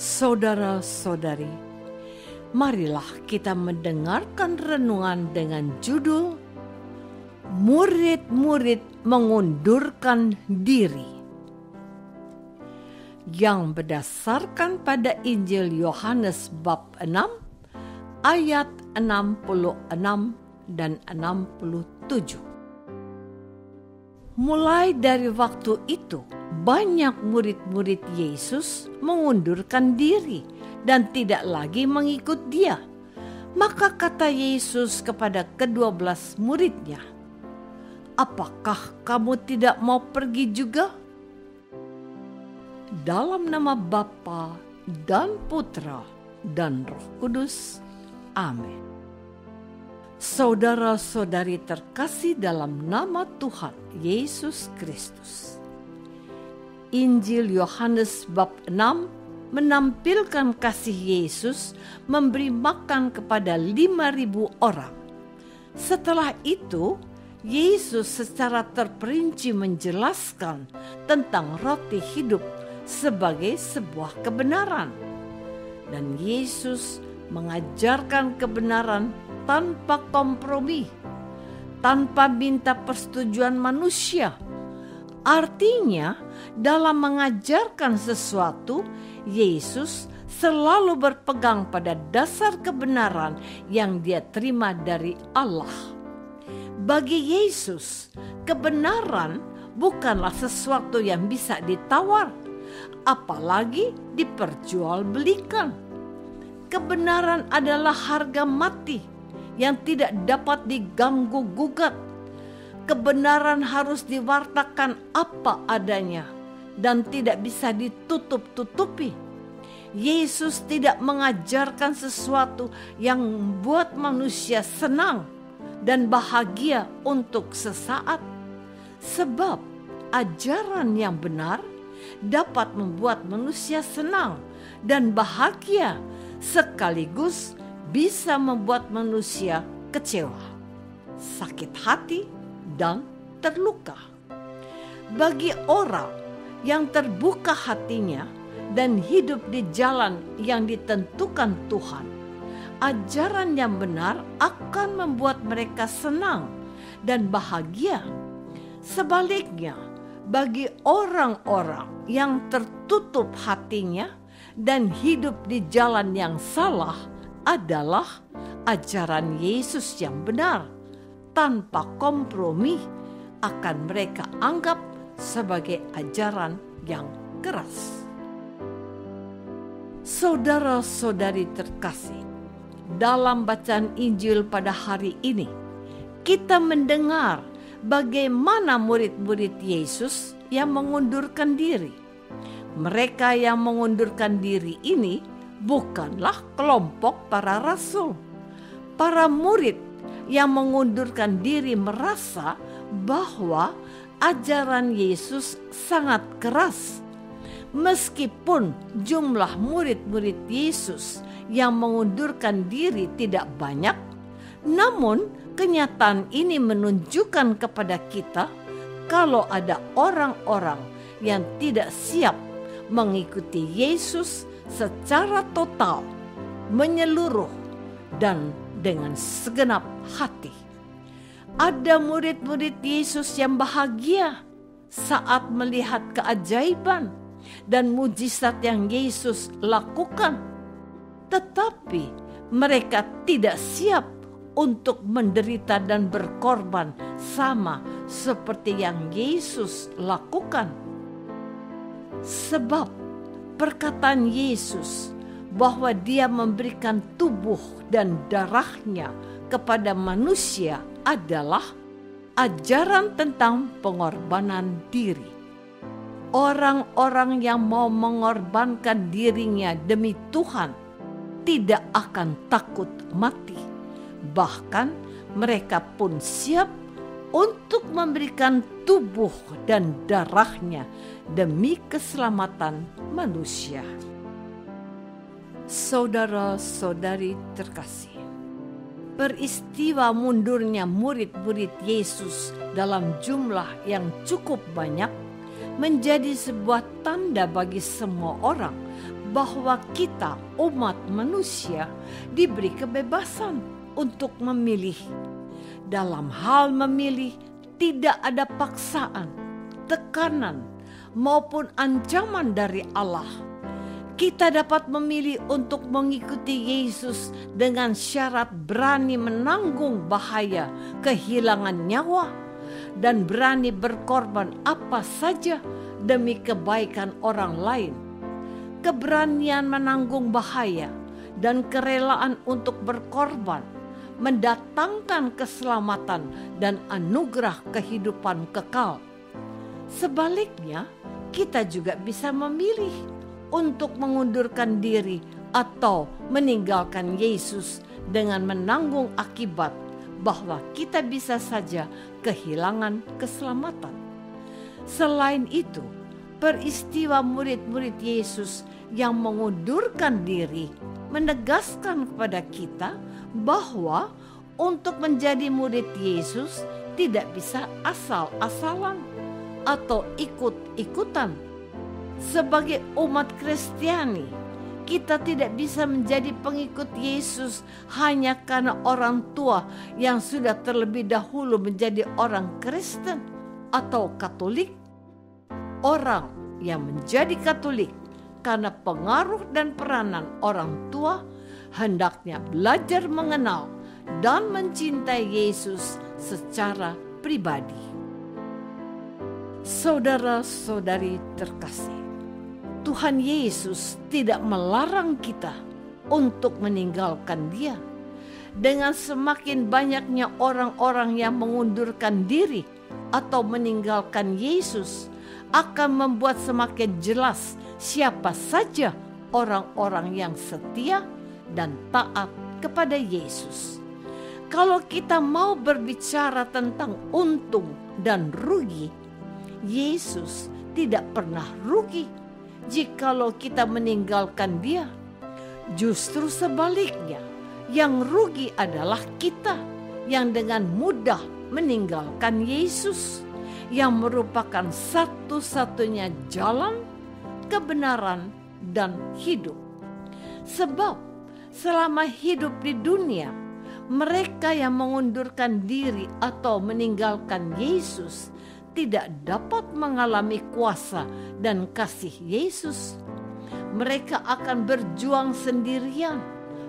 Saudara-saudari, marilah kita mendengarkan renungan dengan judul Murid-murid mengundurkan diri, yang berdasarkan pada Injil Yohanes bab 6 ayat 66 dan 67. Mulai dari waktu itu, banyak murid-murid Yesus mengundurkan diri dan tidak lagi mengikut Dia. Maka kata Yesus kepada ke-12 muridnya, "Apakah kamu tidak mau pergi juga?" Dalam nama Bapa dan Putra dan Roh Kudus. Amin. Saudara-saudari terkasih dalam nama Tuhan Yesus Kristus, Injil Yohanes bab 6 menampilkan kasih Yesus memberi makan kepada 5.000 orang. Setelah itu, Yesus secara terperinci menjelaskan tentang roti hidup sebagai sebuah kebenaran. Dan Yesus mengajarkan kebenaran tanpa kompromi, tanpa minta persetujuan manusia. Artinya, dalam mengajarkan sesuatu, Yesus selalu berpegang pada dasar kebenaran yang Dia terima dari Allah. Bagi Yesus, kebenaran bukanlah sesuatu yang bisa ditawar, apalagi diperjualbelikan. Kebenaran adalah harga mati yang tidak dapat diganggu-gugat. Kebenaran harus diwartakan apa adanya dan tidak bisa ditutup-tutupi. Yesus tidak mengajarkan sesuatu yang membuat manusia senang dan bahagia untuk sesaat. Sebab ajaran yang benar dapat membuat manusia senang dan bahagia, sekaligus bisa membuat manusia kecewa, sakit hati, dan terluka. Bagi orang yang terbuka hatinya dan hidup di jalan yang ditentukan Tuhan, ajaran yang benar akan membuat mereka senang dan bahagia. Sebaliknya, bagi orang-orang yang tertutup hatinya dan hidup di jalan yang salah adalah ajaran Yesus yang benar, tanpa kompromi akan mereka anggap sebagai ajaran yang keras. Saudara-saudari terkasih, dalam bacaan Injil pada hari ini, kita mendengar bagaimana murid-murid Yesus yang mengundurkan diri. Mereka yang mengundurkan diri ini bukanlah kelompok para rasul. Para murid yang mengundurkan diri merasa bahwa ajaran Yesus sangat keras. Meskipun jumlah murid-murid Yesus yang mengundurkan diri tidak banyak, namun kenyataan ini menunjukkan kepada kita kalau ada orang-orang yang tidak siap mengikuti Yesus secara total, menyeluruh, dan dengan segenap hati. Ada murid-murid Yesus yang bahagia saat melihat keajaiban dan mujizat yang Yesus lakukan. Tetapi mereka tidak siap untuk menderita dan berkorban sama seperti yang Yesus lakukan. Sebab perkataan Yesus bahwa Dia memberikan tubuh dan darahnya kepada manusia adalah ajaran tentang pengorbanan diri. Orang-orang yang mau mengorbankan dirinya demi Tuhan tidak akan takut mati. Bahkan mereka pun siap untuk memberikan tubuh dan darahnya demi keselamatan manusia. Saudara-saudari terkasih, peristiwa mundurnya murid-murid Yesus dalam jumlah yang cukup banyak menjadi sebuah tanda bagi semua orang bahwa kita umat manusia diberi kebebasan untuk memilih. Dalam hal memilih tidak ada paksaan, tekanan, maupun ancaman dari Allah. Kita dapat memilih untuk mengikuti Yesus dengan syarat berani menanggung bahaya kehilangan nyawa dan berani berkorban apa saja demi kebaikan orang lain. Keberanian menanggung bahaya dan kerelaan untuk berkorban mendatangkan keselamatan dan anugerah kehidupan kekal. Sebaliknya, kita juga bisa memilih untuk mengundurkan diri atau meninggalkan Yesus dengan menanggung akibat bahwa kita bisa saja kehilangan keselamatan. Selain itu, peristiwa murid-murid Yesus yang mengundurkan diri menegaskan kepada kita bahwa untuk menjadi murid Yesus tidak bisa asal-asalan atau ikut-ikutan. Sebagai umat Kristiani, kita tidak bisa menjadi pengikut Yesus hanya karena orang tua yang sudah terlebih dahulu menjadi orang Kristen atau Katolik. Orang yang menjadi Katolik karena pengaruh dan peranan orang tua hendaknya belajar mengenal dan mencintai Yesus secara pribadi. Saudara-saudari terkasih, Tuhan Yesus tidak melarang kita untuk meninggalkan Dia. Dengan semakin banyaknya orang-orang yang mengundurkan diri atau meninggalkan Yesus, akan membuat semakin jelas siapa saja orang-orang yang setia dan taat kepada Yesus. Kalau kita mau berbicara tentang untung dan rugi, Yesus tidak pernah rugi jikalau kita meninggalkan Dia. Justru sebaliknya, yang rugi adalah kita yang dengan mudah meninggalkan Yesus, yang merupakan satu-satunya jalan, kebenaran, dan hidup. Sebab selama hidup di dunia, mereka yang mengundurkan diri atau meninggalkan Yesus tidak dapat mengalami kuasa dan kasih Yesus. Mereka akan berjuang sendirian,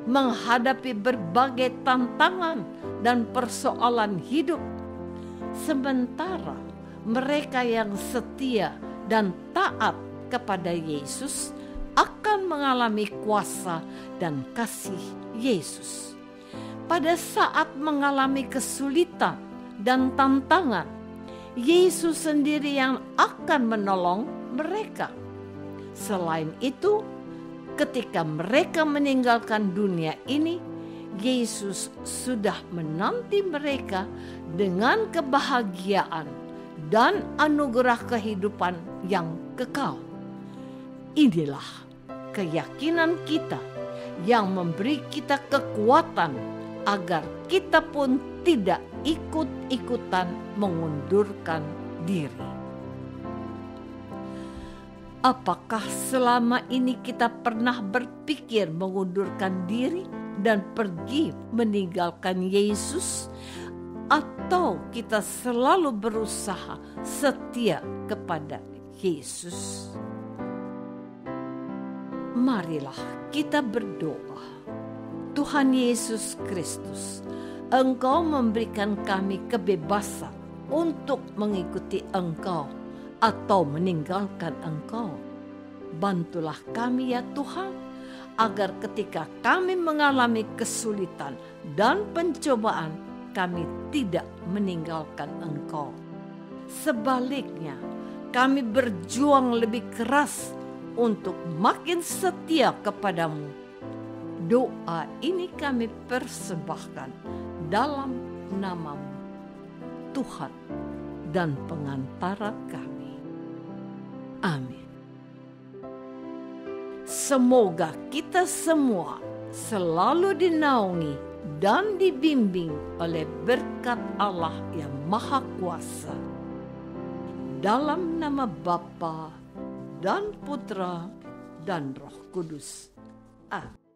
menghadapi berbagai tantangan dan persoalan hidup. Sementara mereka yang setia dan taat kepada Yesus akan mengalami kuasa dan kasih Yesus. Pada saat mengalami kesulitan dan tantangan, Yesus sendiri yang akan menolong mereka. Selain itu, ketika mereka meninggalkan dunia ini, Yesus sudah menanti mereka dengan kebahagiaan dan anugerah kehidupan yang kekal. Inilah keyakinan kita yang memberi kita kekuatan agar kita pun tidak ikut-ikutan mengundurkan diri. Apakah selama ini kita pernah berpikir mengundurkan diri dan pergi meninggalkan Yesus? Atau kita selalu berusaha setia kepada Yesus? Marilah kita berdoa. Tuhan Yesus Kristus, Engkau memberikan kami kebebasan untuk mengikuti Engkau atau meninggalkan Engkau. Bantulah kami ya Tuhan, agar ketika kami mengalami kesulitan dan pencobaan, kami tidak meninggalkan Engkau. Sebaliknya, kami berjuang lebih keras untuk makin setia kepadamu. Doa ini kami persembahkan dalam nama-Mu, Tuhan dan pengantara kami. Amin. Semoga kita semua selalu dinaungi dan dibimbing oleh berkat Allah yang Maha Kuasa. Dalam nama Bapa dan Putra dan Roh Kudus. Amin.